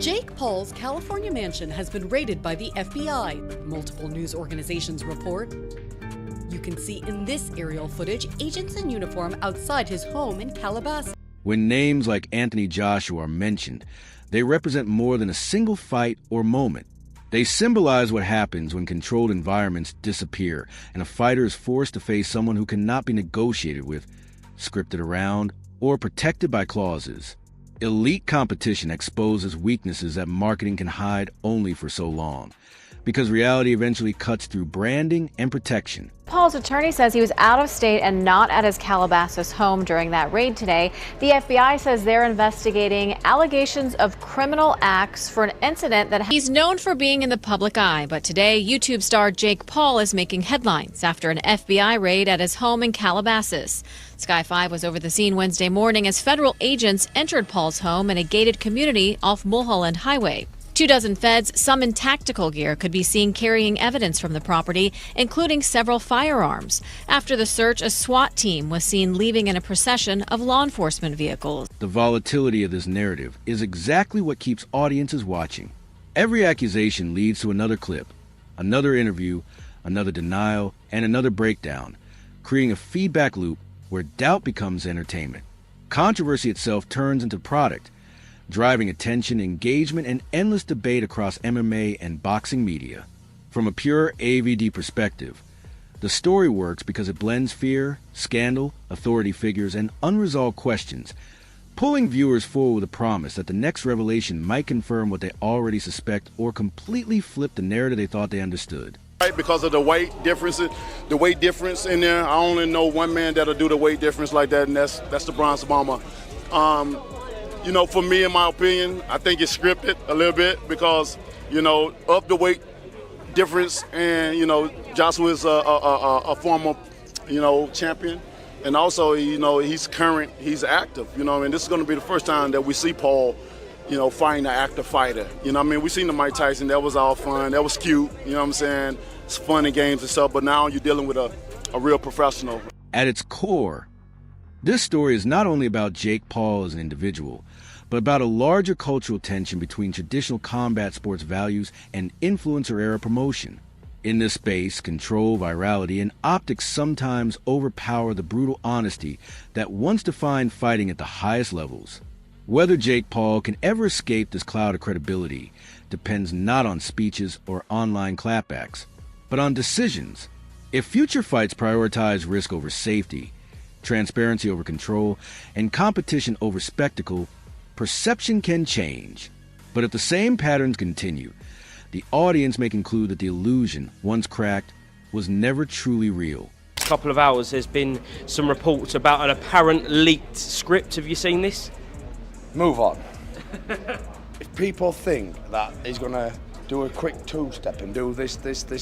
Jake Paul's California mansion has been raided by the FBI, multiple news organizations report. You can see in this aerial footage agents in uniform outside his home in Calabasas. When names like Anthony Joshua are mentioned, they represent more than a single fight or moment. They symbolize what happens when controlled environments disappear and a fighter is forced to face someone who cannot be negotiated with, scripted around, or protected by clauses. Elite competition exposes weaknesses that marketing can hide only for so long, because reality eventually cuts through branding and protection. Paul's attorney says he was out of state and not at his Calabasas home during that raid today. The FBI says they're investigating allegations of criminal acts for an incident that he's known for being in the public eye. But today, YouTube star Jake Paul is making headlines after an FBI raid at his home in Calabasas. Sky 5 was over the scene Wednesday morning as federal agents entered Paul's home in a gated community off Mulholland Highway. 24 feds, some in tactical gear, could be seen carrying evidence from the property, including several firearms. After the search, a SWAT team was seen leaving in a procession of law enforcement vehicles. The volatility of this narrative is exactly what keeps audiences watching. Every accusation leads to another clip, another interview, another denial, and another breakdown, creating a feedback loop where doubt becomes entertainment. Controversy itself turns into product, driving attention, engagement, and endless debate across MMA and boxing media. From a pure AVD perspective, the story works because it blends fear, scandal, authority figures, and unresolved questions, pulling viewers forward with a promise that the next revelation might confirm what they already suspect or completely flip the narrative they thought they understood. Right, because of the weight difference in there. I only know one man that'll do the weight difference like that, and that's the Bronze Bomber. You know, for me, in my opinion, I think it's scripted a little bit because, you know, of the weight difference, and, you know, Joshua is a former, you know, champion. And also, you know, he's current, he's active, you know, and this is going to be the first time that we see Paul, you know, fighting an active fighter. You know what I mean? We seen the Mike Tyson, that was all fun, that was cute, you know what I'm saying? It's fun and games and stuff, but now you're dealing with a real professional. At its core, this story is not only about Jake Paul as an individual, but about a larger cultural tension between traditional combat sports values and influencer-era promotion. In this space, control, virality, and optics sometimes overpower the brutal honesty that once defined fighting at the highest levels. Whether Jake Paul can ever escape this cloud of credibility depends not on speeches or online clapbacks, but on decisions. If future fights prioritize risk over safety, transparency over control, and competition over spectacle, perception can change. But if the same patterns continue, the audience may conclude that the illusion, once cracked, was never truly real. A couple of hours, there's been some reports about an apparent leaked script. Have you seen this? Move on. If people think that he's going to do a quick two-step and do this,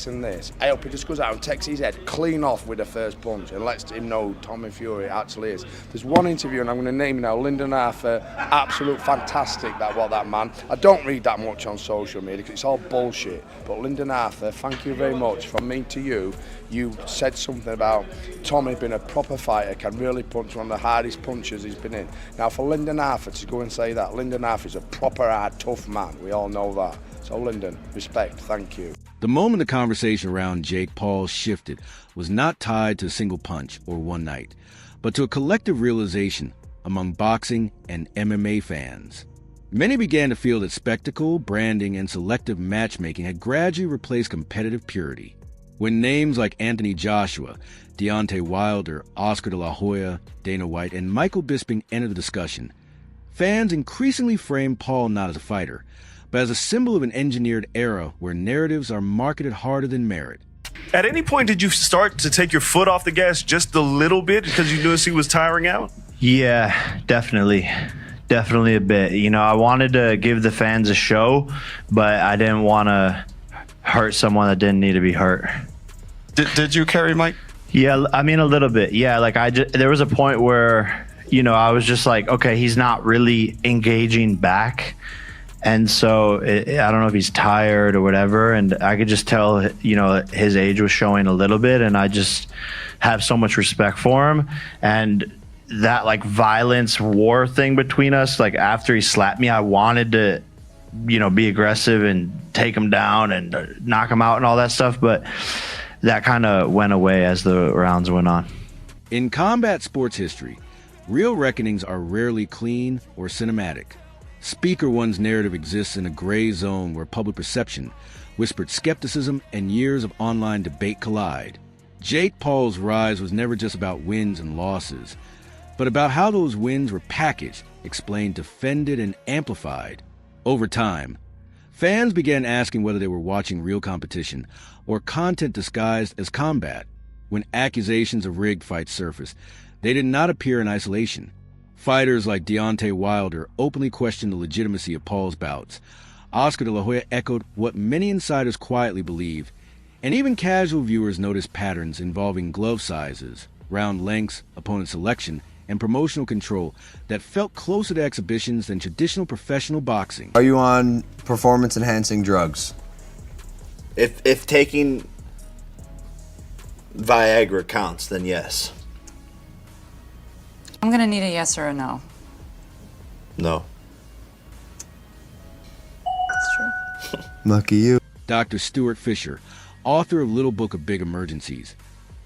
and this, I hope he just goes out and takes his head clean off with the first punch and lets him know who Tommy Fury actually is. There's one interview, and I'm going to name it now, Lyndon Arthur, absolute fantastic, that man. I don't read that much on social media because it's all bullshit, but Lyndon Arthur, thank you very much. From me to you, you said something about Tommy being a proper fighter, can really punch, one of the hardest punches he's been in. Now for Lyndon Arthur to go and say that, Lyndon Arthur is a proper hard, tough man, we all know that. So Lyndon, respect, thank you. The moment the conversation around Jake Paul shifted was not tied to a single punch or one night, but to a collective realization among boxing and MMA fans. Many began to feel that spectacle, branding, and selective matchmaking had gradually replaced competitive purity. When names like Anthony Joshua, Deontay Wilder, Oscar de la Hoya, Dana White, and Michael Bisping entered the discussion, fans increasingly framed Paul not as a fighter, but as a symbol of an engineered era where narratives are marketed harder than merit. At any point, did you start to take your foot off the gas just a little bit because you noticed he was tiring out? Yeah, definitely. Definitely a bit. You know, I wanted to give the fans a show, but I didn't want to hurt someone that didn't need to be hurt. Did you carry Mike? Yeah, I mean, a little bit. Yeah, like there was a point where, you know, I was just like, okay, he's not really engaging back. And so I don't know if he's tired or whatever. And I could just tell, you know, his age was showing a little bit. And I just have so much respect for him. And that like violence war thing between us, like after he slapped me, I wanted to be aggressive and take him down and knock him out and all that stuff. But that kind of went away as the rounds went on. In combat sports history, real reckonings are rarely clean or cinematic. Speaker One's narrative exists in a gray zone where public perception, whispered skepticism, and years of online debate collide. Jake Paul's rise was never just about wins and losses, but about how those wins were packaged, explained, defended, and amplified. Over time, fans began asking whether they were watching real competition or content disguised as combat. When accusations of rigged fights surfaced, they did not appear in isolation. Fighters like Deontay Wilder openly questioned the legitimacy of Paul's bouts. Oscar de la Hoya echoed what many insiders quietly believed, and even casual viewers noticed patterns involving glove sizes, round lengths, opponent selection, and promotional control that felt closer to exhibitions than traditional professional boxing. Are you on performance-enhancing drugs? If taking Viagra counts, then yes. I'm gonna need a yes or a no. No. That's true. Lucky you. Dr. Stuart Fisher, author of Little Book of Big Emergencies,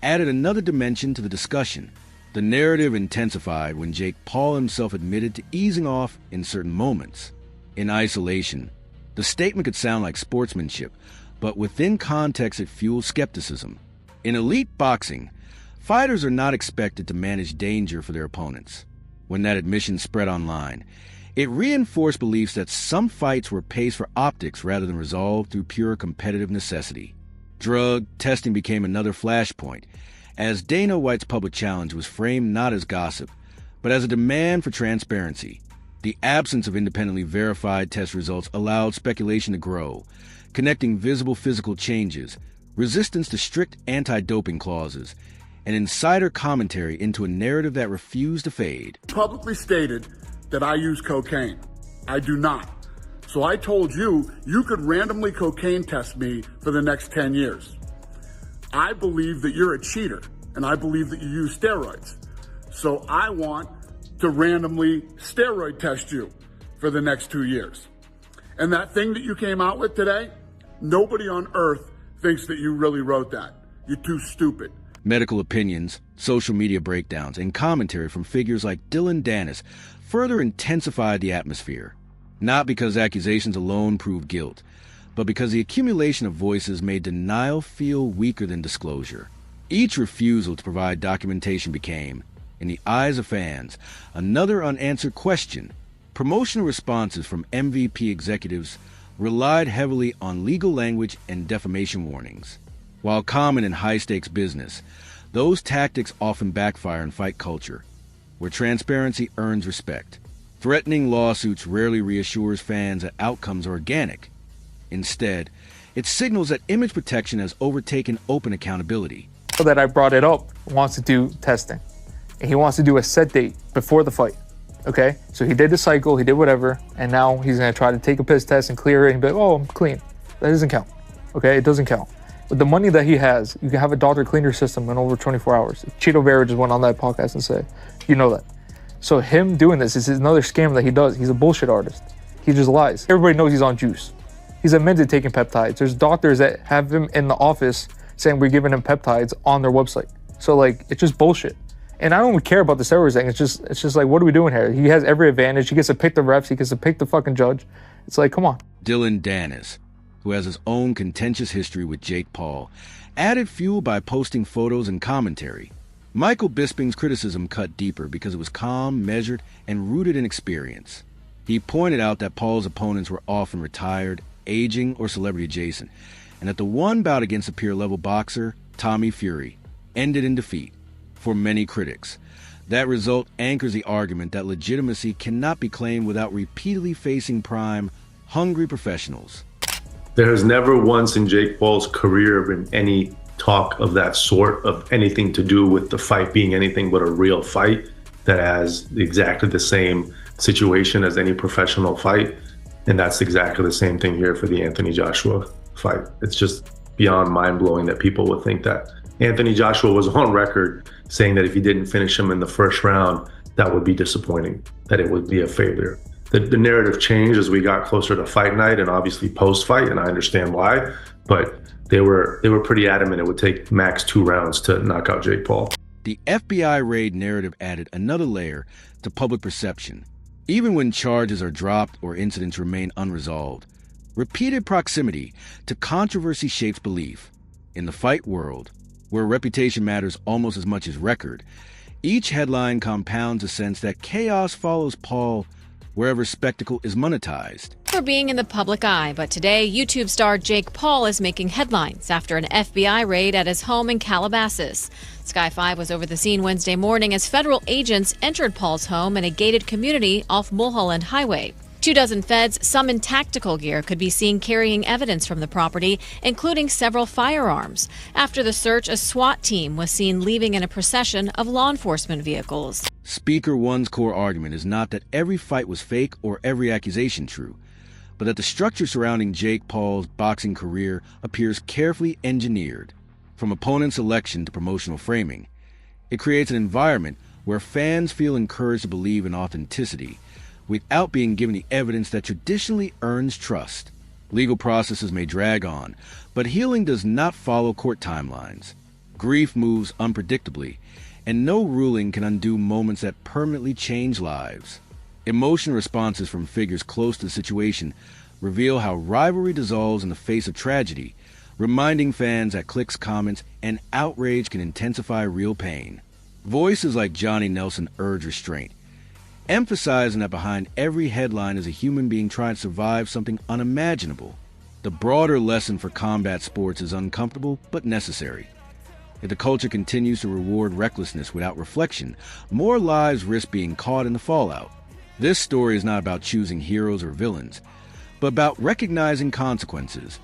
added another dimension to the discussion. The narrative intensified when Jake Paul himself admitted to easing off in certain moments. In isolation, the statement could sound like sportsmanship, but within context it fueled skepticism. In elite boxing, fighters are not expected to manage danger for their opponents. When that admission spread online, it reinforced beliefs that some fights were paced for optics rather than resolved through pure competitive necessity. Drug testing became another flashpoint, as Dana White's public challenge was framed not as gossip, but as a demand for transparency. The absence of independently verified test results allowed speculation to grow, connecting visible physical changes, resistance to strict anti-doping clauses, and insider commentary into a narrative that refused to fade. Publicly stated that I use cocaine. I do not. So I told you, you could randomly cocaine test me for the next 10 years. I believe that you're a cheater, and I believe that you use steroids. So I want to randomly steroid test you for the next 2 years. And that thing that you came out with today, nobody on earth thinks that you really wrote that. You're too stupid. Medical opinions, social media breakdowns, and commentary from figures like Dylan Dennis further intensified the atmosphere. Not because accusations alone proved guilt, but because the accumulation of voices made denial feel weaker than disclosure. Each refusal to provide documentation became, in the eyes of fans, another unanswered question. Promotional responses from MVP executives relied heavily on legal language and defamation warnings. While common in high-stakes business, those tactics often backfire in fight culture, where transparency earns respect. Threatening lawsuits rarely reassures fans that outcomes are organic. Instead, it signals that image protection has overtaken open accountability. That I brought it up wants to do testing. And he wants to do a set date before the fight. Okay? So he did the cycle, he did whatever, and now he's going to try to take a piss test and clear it and be like, oh, I'm clean. That doesn't count. Okay? It doesn't count. With the money that he has, you can have a doctor clean your system in over 24 hours. Cheeto Vera just went on that podcast and said, you know that. So him doing this is another scam that he does. He's a bullshit artist. He just lies. Everybody knows he's on juice. He's admitted taking peptides. There's doctors that have him in the office saying we're giving him peptides on their website. So like, it's just bullshit. And I don't even care about the steroids thing. It's just like, what are we doing here? He has every advantage. He gets to pick the refs. He gets to pick the fucking judge. It's like, come on. Dylan Dennis, who has his own contentious history with Jake Paul, added fuel by posting photos and commentary. Michael Bisping's criticism cut deeper because it was calm, measured, and rooted in experience. He pointed out that Paul's opponents were often retired, aging, or celebrity adjacent, and that the one bout against a peer-level boxer, Tommy Fury, ended in defeat. For many critics, that result anchors the argument that legitimacy cannot be claimed without repeatedly facing prime, hungry professionals. There has never once in Jake Paul's career been any talk of that sort, of anything to do with the fight being anything but a real fight that has exactly the same situation as any professional fight. And that's exactly the same thing here for the Anthony Joshua fight. It's just beyond mind-blowing that people would think that. Anthony Joshua was on record saying that if he didn't finish him in the first round, that would be disappointing, that it would be a failure. The narrative changed as we got closer to fight night and obviously post-fight, and I understand why, but they were pretty adamant it would take max 2 rounds to knock out Jake Paul. The FBI raid narrative added another layer to public perception. Even when charges are dropped or incidents remain unresolved, repeated proximity to controversy shapes belief. In the fight world, where reputation matters almost as much as record, each headline compounds a sense that chaos follows Paul wherever spectacle is monetized. For being in the public eye, but today YouTube star Jake Paul is making headlines after an FBI raid at his home in Calabasas. Sky 5 was over the scene Wednesday morning as federal agents entered Paul's home in a gated community off Mulholland Highway. 24 feds, some in tactical gear, could be seen carrying evidence from the property, including several firearms. After the search, a SWAT team was seen leaving in a procession of law enforcement vehicles. Speaker One's core argument is not that every fight was fake or every accusation true, but that the structure surrounding Jake Paul's boxing career appears carefully engineered. From opponent selection to promotional framing, it creates an environment where fans feel encouraged to believe in authenticity without being given the evidence that traditionally earns trust. Legal processes may drag on, but healing does not follow court timelines. Grief moves unpredictably, and no ruling can undo moments that permanently change lives. Emotional responses from figures close to the situation reveal how rivalry dissolves in the face of tragedy, reminding fans that clicks, comments, and outrage can intensify real pain. Voices like Johnny Nelson urge restraint, emphasizing that behind every headline is a human being trying to survive something unimaginable. The broader lesson for combat sports is uncomfortable but necessary. If the culture continues to reward recklessness without reflection, more lives risk being caught in the fallout. This story is not about choosing heroes or villains, but about recognizing consequences.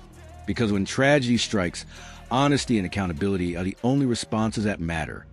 Because when tragedy strikes, honesty and accountability are the only responses that matter.